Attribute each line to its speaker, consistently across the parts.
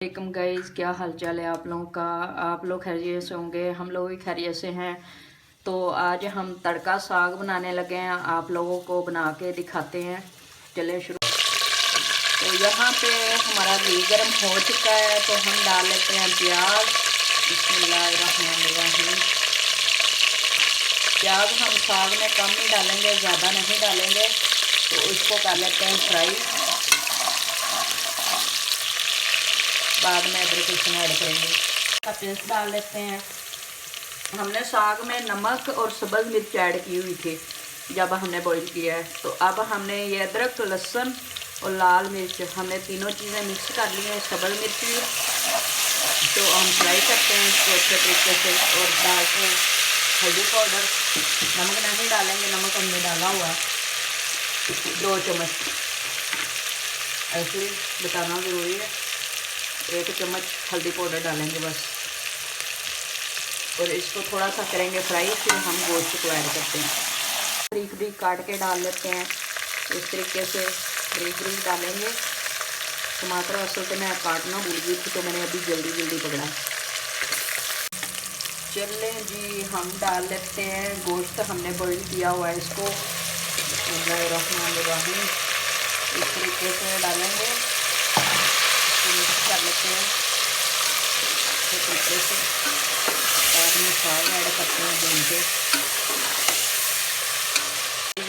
Speaker 1: वालेकुम गाइस, क्या हाल चाल है आप लोगों का। आप लोग खैरियत से होंगे, हम लोग भी खैरियत से हैं। तो आज हम तड़का साग बनाने लगे हैं, आप लोगों को बना के दिखाते हैं। चलें शुरू। तो यहाँ पे हमारा घी गर्म हो चुका है, तो हम डाल लेते हैं प्याज। बिस्मिल्लाहिर्रहमानिर्रहीम। प्याज हम साग में कम ही डालेंगे, ज़्यादा नहीं डालेंगे। तो इसको कर लेते हैं फ्राई, बाद में अदरक लहसुन ऐड करेंगे। का पेस्ट डाल लेते हैं। हमने साग में नमक और सब्ज़ मिर्च ऐड की हुई थी जब हमने बॉईल किया है। तो अब हमने ये अदरक लहसुन और लाल मिर्च, हमने तीनों चीज़ें मिक्स कर ली हैं। सब्ज़ मिर्च भी तो हम फ्राई करते हैं इसको अच्छे तरीके से, और डालते हैं हल्दी पाउडर। नमक नहीं डालेंगे, नमक हमने डाला हुआ है 2 चम्मच, ऐसे बताना ज़रूरी है। 1 चम्मच हल्दी पाउडर डालेंगे बस, और इसको थोड़ा सा करेंगे फ्राई। फिर हम गोश्त को ऐड करते हैं। बारीक बारीक काट के डाल लेते हैं, इस तरीके से बारीक बारीक डालेंगे। टमाटर असल तो मैं काटना भूल गई थी, तो मैंने अभी जल्दी पकड़ा। चले जी, हम डाल लेते हैं गोश्त, हमने बॉईल किया हुआ है इसको। बिस्मिल्लाहिर्रहमानिर्रहीम। इस तरीके से डालेंगे, मिक्स कर लेते हैं अच्छे तरीके से। बाद में साग ऐड करते हैं भून के।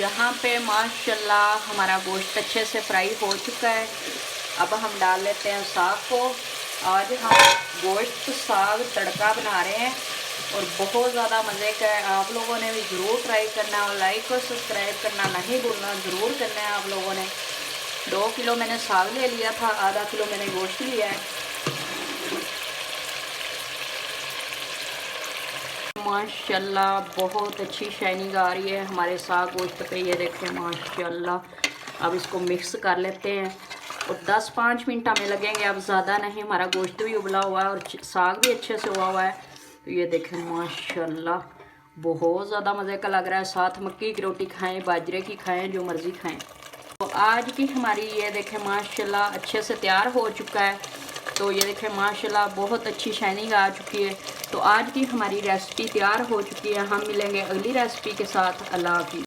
Speaker 1: यहाँ पे माशाल्लाह हमारा गोश्त अच्छे से फ्राई हो चुका है। अब हम डाल लेते हैं साग को। आज हम गोश्त साग तड़का बना रहे हैं, और बहुत ज़्यादा मज़े का है। आप लोगों ने भी ज़रूर ट्राई करना है, और लाइक और सब्सक्राइब करना नहीं भूलना, ज़रूर करना है आप लोगों ने। 2 किलो मैंने साग ले लिया था, आधा किलो मैंने गोश्त लिया है। माशाल्लाह बहुत अच्छी शाइनिंग आ रही है हमारे साग गोश्त पे, ये देखें माशाल्लाह। अब इसको मिक्स कर लेते हैं, और 10-5 मिनट हमें लगेंगे, अब ज़्यादा नहीं। हमारा गोश्त भी उबला हुआ है और साग भी अच्छे से हुआ है। तो ये देखें माशाल्लाह बहुत ज़्यादा मज़े का लग रहा है। साथ मक्की की रोटी खाएं, बाजरे की खाएं, जो मर्ज़ी खाएं। तो आज की हमारी ये देखें माशाल्लाह अच्छे से तैयार हो चुका है। तो ये देखें माशाल्लाह बहुत अच्छी शाइनिंग आ चुकी है। तो आज की हमारी रेसिपी तैयार हो चुकी है। हम मिलेंगे अगली रेसिपी के साथ। अल्लाह हाफ़िज़।